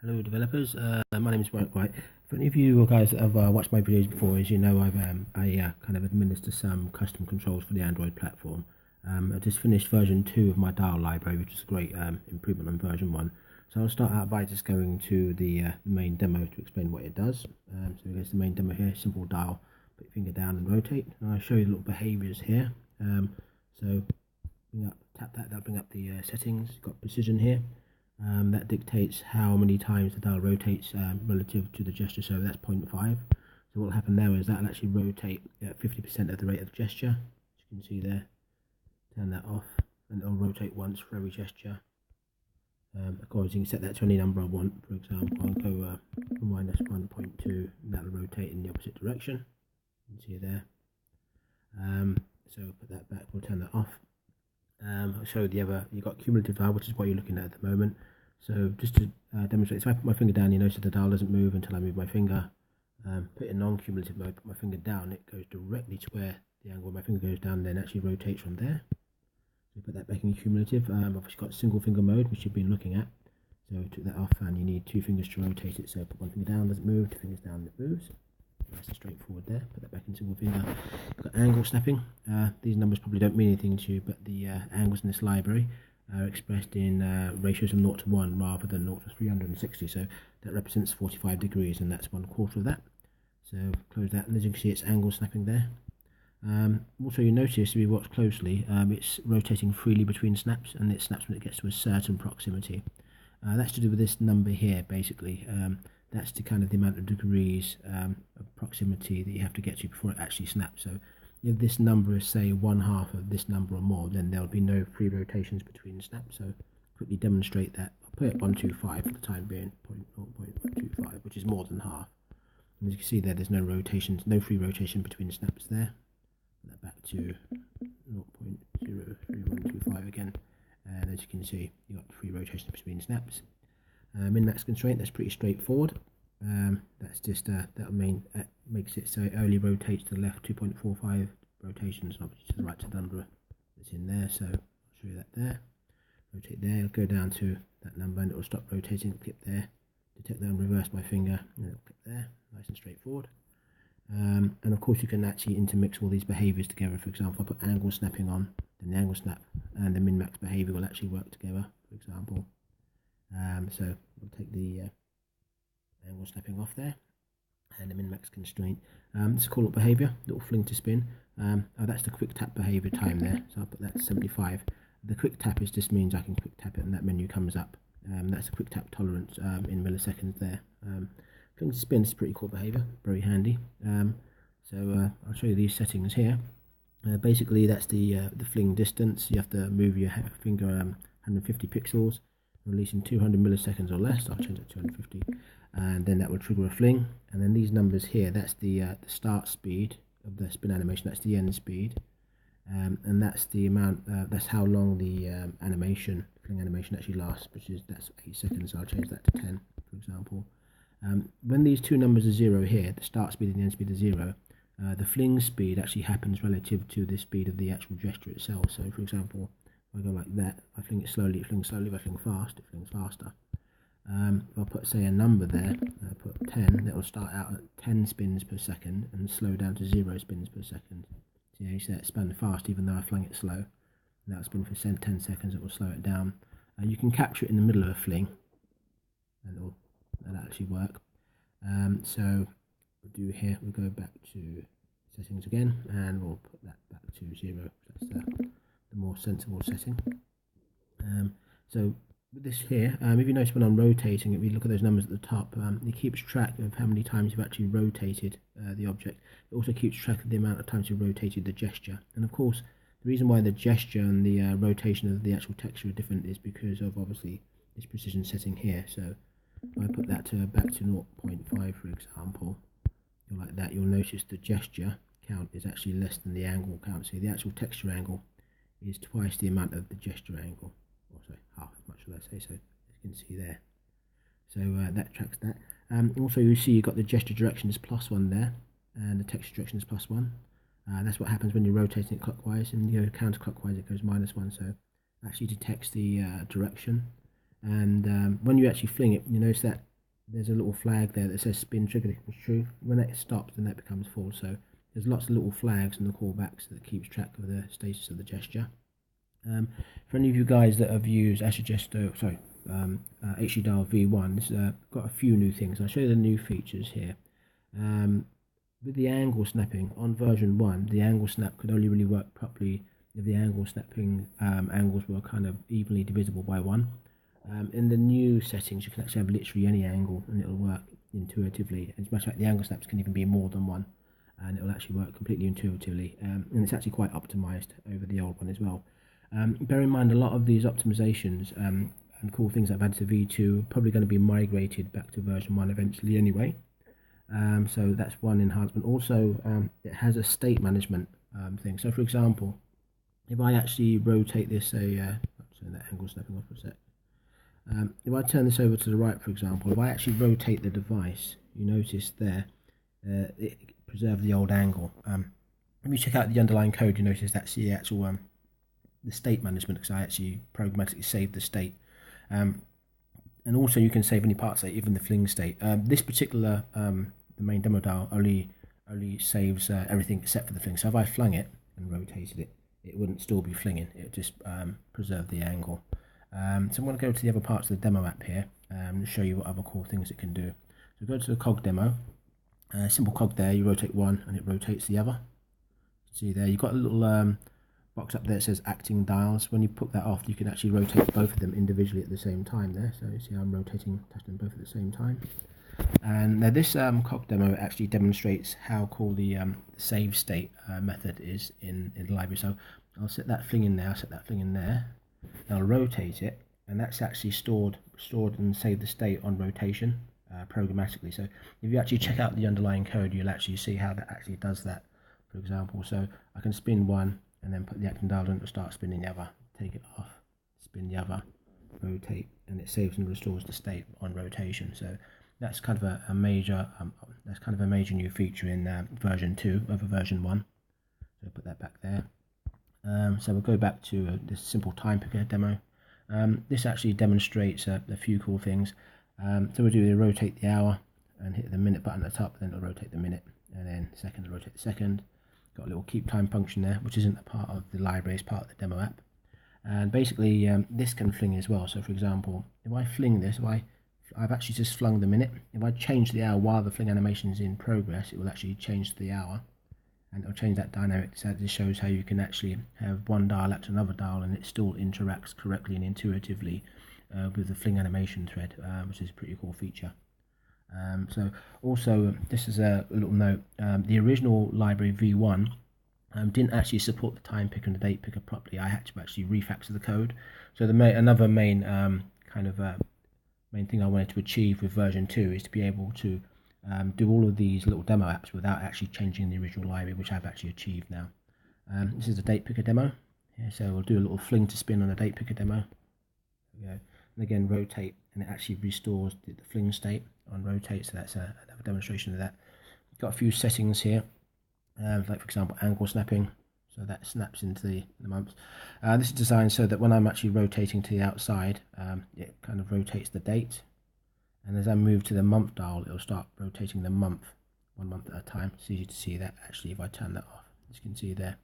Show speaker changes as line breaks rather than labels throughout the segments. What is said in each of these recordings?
Hello developers, my name is White. For any of you guys that have watched my videos before, as you know, I kind of administer some custom controls for the Android platform. I just finished version 2 of my dial library, which is a great improvement on version 1. So I'll start out by just going to the main demo to explain what it does. So here's the main demo here, simple dial, put your finger down and rotate. And I'll show you the little behaviours here. So tap that, that'll bring up the settings. You've got precision here. That dictates how many times the dial rotates relative to the gesture, so that's 0.5. So what will happen there is that will actually rotate at 50% of the rate of gesture, as you can see there. Turn that off and it'll rotate once for every gesture. Of course, you can set that to any number I want. For example, I'll go minus 1.2 and that will rotate in the opposite direction. You can see there. So put that back, we'll turn that off. I'll show you the other, you've got cumulative dial, which is what you're looking at the moment. So just to demonstrate, so if I put my finger down, you notice that the dial doesn't move until I move my finger. Put it in non-cumulative mode, put my finger down, it goes directly to where the angle of my finger goes down, then actually rotates from there. So put that back in cumulative. I've obviously got single finger mode, which you've been looking at. So I took that off and you need 2 fingers to rotate it. So put one finger down, doesn't move, 2 fingers down, it moves. Nice and straightforward there. Put that back in single finger. You've got angle snapping. These numbers probably don't mean anything to you, but the angles in this library are expressed in ratios of 0 to 1 rather than 0 to 360. So that represents 45 degrees, and that's 1/4 of that. So close that, and as you can see, it's angle snapping there. Also, you notice if you watch closely, it's rotating freely between snaps, and it snaps when it gets to a certain proximity. That's to do with this number here, basically. That's the kind of the amount of degrees of proximity that you have to get to before it actually snaps. So if this number is, say, 1/2 of this number or more, then there'll be no free rotations between snaps. So quickly demonstrate that. I'll put it 125 for the time being, 0.125, which is more than half. And as you can see there, there's no rotations, no free rotation between snaps there. Put that back to 0.03125 again. And as you can see, you've got free rotation between snaps. Max Constraint, that's pretty straightforward. That's just that makes it so it only rotates to the left 2.45 rotations, not to the right to the number that's in there. So I'll show you that there. Rotate there, it'll go down to that number and it will stop rotating. Clip there, detect that and reverse my finger, and it'll clip there. Nice and straightforward. And of course, you can actually intermix all these behaviours together. For example, if I put angle snapping on, then the angle snap and the min-max behaviour will actually work together, for example. So we'll take the angle snapping off there, and the min-max constraint. This is called behaviour, little fling to spin. That's the quick tap behaviour time there, so I'll put that to 75. The quick tap just means I can quick tap it and that menu comes up. That's a quick tap tolerance in milliseconds there. Fling to spin is pretty cool behaviour, very handy. So I'll show you these settings here. Basically, that's the fling distance. You have to move your finger 150 pixels. Releasing 200 milliseconds or less. I'll change it to 250, and then that will trigger a fling. And then these numbers here, that's the start speed of the spin animation, that's the end speed, and that's the amount, that's how long the fling animation actually lasts, that's 8 seconds. So I'll change that to 10, for example. When these two numbers are 0 here, the start speed and the end speed are 0, the fling speed actually happens relative to the speed of the actual gesture itself. So for example, if I go like that, if I fling it slowly, it flings slowly. If I fling fast, it flings faster. If I put, say, a number there, I put 10, that will start out at 10 spins per second and slow down to 0 spins per second. So you see that spin fast even though I flung it slow. And that'll spin for 10 seconds, it will slow it down. You can capture it in the middle of a fling, and that'll actually work. So we'll do here, we'll go back to settings again, and we'll put that back to 0. That's the more sensible setting. So with this here, if you notice when I'm rotating, if you look at those numbers at the top, it keeps track of how many times you've actually rotated the object. It also keeps track of the amount of times you've rotated the gesture. And of course, the reason why the gesture and the rotation of the actual texture are different is because of obviously this precision setting here. So if I put that back to 0.5, for example, like that, you'll notice the gesture count is actually less than the angle count. So the actual texture angle is twice the amount of the gesture angle, or sorry, half as much, should I say, so as you can see there. So that tracks that. Also, you see you've got the gesture direction is +1 there, and the texture direction is +1. That's what happens when you're rotating it clockwise, and you go counter-clockwise it goes -1, so it actually detects the direction. And when you actually fling it, you notice that there's a little flag there that says spin trigger equals true. When that stops, then that becomes false. So there's lots of little flags in the callbacks that keeps track of the status of the gesture. For any of you guys that have used HGDialV2, this has got a few new things. I'll show you the new features here. With the angle snapping on version 1, the angle snap could only really work properly if the angle snapping angles were kind of evenly divisible by 1. In the new settings, you can actually have literally any angle and it'll work intuitively. As much like the angle snaps can even be more than 1, and it will actually work completely intuitively. And it's actually quite optimized over the old one as well. Bear in mind, a lot of these optimizations and cool things I've added to V2 are probably going to be migrated back to version 1 eventually anyway. So that's one enhancement. Also, it has a state management thing. So for example, if I actually rotate this, turn that angle snapping off for a sec. If I turn this over to the right, for example, if I actually rotate the device, you notice there, it preserved the old angle. If you check out the underlying code, you notice that's the actual the state management, because I actually programmatically saved the state. And also you can save any parts, like even the fling state. This particular the main demo dial only saves everything except for the fling. So if I flung it and rotated it, it wouldn't still be flinging. It would just preserve the angle. So I'm going to go to the other parts of the demo app here and show you what other cool things it can do. So go to the cog demo. Simple cog there. You rotate one and it rotates the other. See there, you've got a little box up there that says acting dials. When you put that off, you can actually rotate both of them individually at the same time there. So you see I'm rotating, touching them both at the same time. And now this cog demo actually demonstrates how cool the save state method is in the library. So I'll set that fling in there, I'll set that fling in there, and I'll rotate it, and that's actually stored and saved the state on rotation programmatically. So if you actually check out the underlying code, you'll actually see how that actually does that, for example. So I can spin one, and then put the acting dial on to start spinning the other, take it off, spin the other, rotate, and it saves and restores the state on rotation. So that's kind of a major new feature in version 2 over version 1. So put that back there. So we'll go back to this simple time picker demo. This actually demonstrates a few cool things. So we'll do the rotate the hour and hit the minute button at the top, then it'll rotate the minute, and then second, it'll rotate the second. Got a little keep time function there, which isn't a part of the library, it's part of the demo app. And basically this can fling as well. So for example, if I fling this, I've actually just flung the minute. If I change the hour while the fling animation is in progress, it will actually change the hour, and it'll change that dynamic. So this shows how you can actually have one dial act to another dial and it still interacts correctly and intuitively with the fling animation thread, which is a pretty cool feature. So also, this is a little note, the original library V1 didn't actually support the time picker and the date picker properly. I had to actually refactor the code. So another main main thing I wanted to achieve with version 2 is to be able to do all of these little demo apps without actually changing the original library, which I've actually achieved now. This is a date picker demo. Yeah, so we'll do a little fling to spin on a date picker demo. There we go. And again, rotate, and it actually restores the fling state on rotate. So that's another demonstration of that. Got a few settings here, like for example angle snapping. So that snaps into the months. This is designed so that when I'm actually rotating to the outside, it kind of rotates the date. And as I move to the month dial, it'll start rotating the month, 1 month at a time. It's easy to see that actually if I turn that off, as you can see there.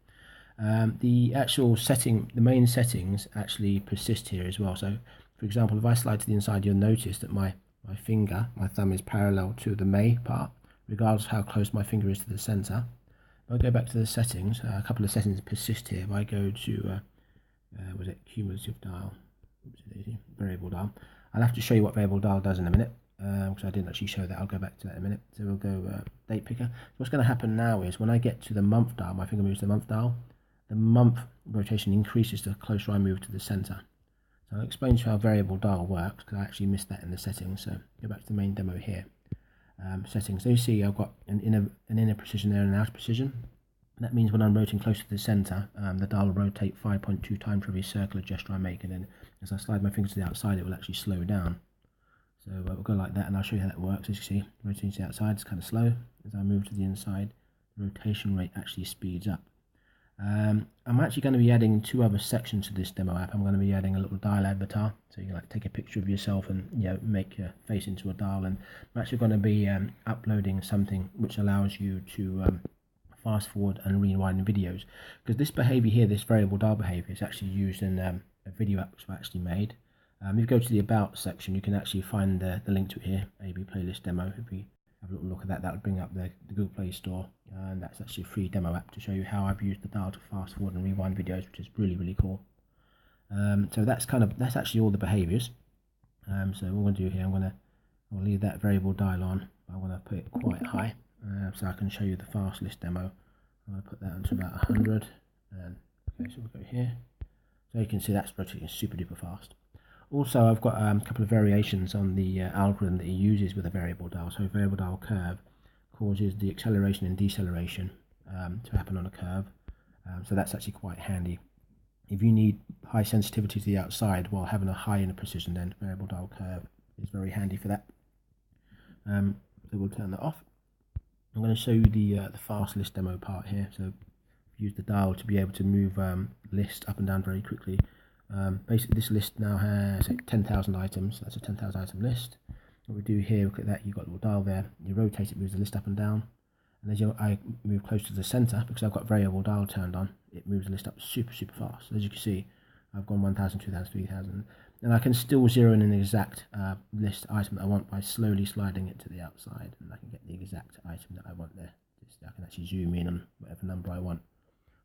The actual setting, the main settings actually persist here as well. So for example, if I slide to the inside, you'll notice that my thumb is parallel to the May part, regardless of how close my finger is to the center. If I go back to the settings, a couple of settings persist here. If I go to, was it cumulative dial, variable dial. I'll have to show you what variable dial does in a minute, because I didn't actually show that. I'll go back to that in a minute. So we'll go date picker. So what's going to happen now is when I get to the month dial, my finger moves to the month dial, the month rotation increases the closer I move to the center. So I'll explain to you how variable dial works, because I actually missed that in the settings. So go back to the main demo here. Settings. So you see I've got an inner precision there and an outer precision. That means when I'm rotating close to the center, the dial will rotate 5.2 times for every circular gesture I make, and then as I slide my fingers to the outside, it will actually slow down. So we'll go like that, and I'll show you how that works. As you see, rotating to the outside is kind of slow. As I move to the inside, the rotation rate actually speeds up. I'm actually going to be adding 2 other sections to this demo app. I'm going to be adding a little dial avatar, so you can like take a picture of yourself and make your face into a dial. And I'm actually going to be uploading something which allows you to fast forward and rewind videos, because this behavior here, this variable dial behavior, is actually used in a video app which I've actually made. If you go to the about section, you can actually find the link to it here, AB playlist demo. If we have a little look at that, that would bring up the Google Play Store, and that's actually a free demo app to show you how I've used the dial to fast forward and rewind videos, which is really cool. So that's actually all the behaviors. So what I'm going to do here, I'll leave that variable dial on. I'm going to put it quite high, so I can show you the fast list demo. I'm going to put that onto about 100, and okay, so we'll go here. So you can see that's rotating super duper fast. Also, I've got a couple of variations on the algorithm that it uses with a variable dial. So a variable dial curve causes the acceleration and deceleration to happen on a curve. So that's actually quite handy. If you need high sensitivity to the outside while having a high inner precision, then variable dial curve is very handy for that. So we'll turn that off. I'm going to show you the fast list demo part here. So use the dial to be able to move list up and down very quickly. Basically this list now has 10,000 items. That's a 10,000 item list. What we do here, look at that, you've got a little dial there, you rotate it, moves the list up and down, and as I move close to the center, because I've got variable dial turned on, it moves the list up super fast. As you can see, I've gone 1,000, 2,000, 3,000, and I can still zero in an exact list item that I want by slowly sliding it to the outside, and I can get the exact item that I want there. I can actually zoom in on whatever number I want,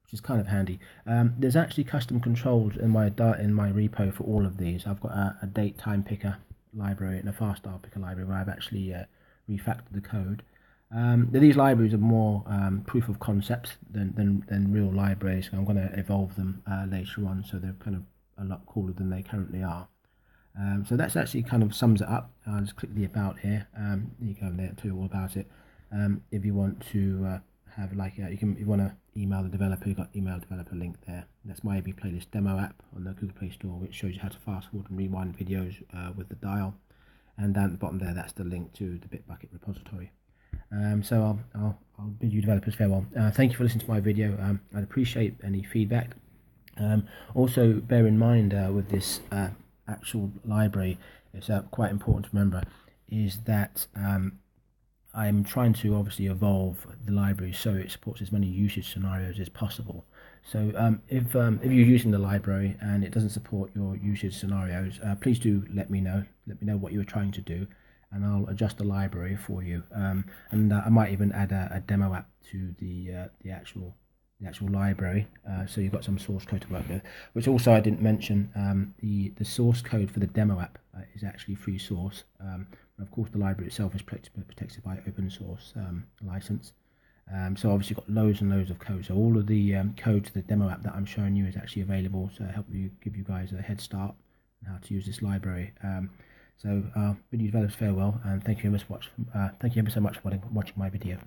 which is kind of handy. There's actually custom controls in my repo for all of these. I've got a date time picker library and a fast dial picker library where I've actually refactored the code. These libraries are more proof of concepts than real libraries. I'm going to evolve them later on, so they're kind of a lot cooler than they currently are. So that's actually kind of sums it up. I'll just click the about here. You go there, tell you all about it. If you want to have like if you want to email the developer, you've got email developer link there. That's my AB playlist demo app on the Google Play Store, which shows you how to fast forward and rewind videos with the dial. And down at the bottom there, that's the link to the Bitbucket repository. So I'll bid you developers farewell. Thank you for listening to my video. I'd appreciate any feedback. Also, bear in mind with this actual library, it's quite important to remember, is that I'm trying to obviously evolve the library so it supports as many usage scenarios as possible. So if you're using the library and it doesn't support your usage scenarios, please do let me know. Let me know what you were trying to do, and I'll adjust the library for you. And I might even add a demo app to the actual library, so you've got some source code to work with. Which also I didn't mention, the source code for the demo app is actually free source. Of course, the library itself is protected by open source license. So obviously you've got loads and loads of code. So all of the code to the demo app that I'm showing you is actually available to help you, give you guys a head start on how to use this library. So bid you developers farewell, and thank you ever so much for watching my video.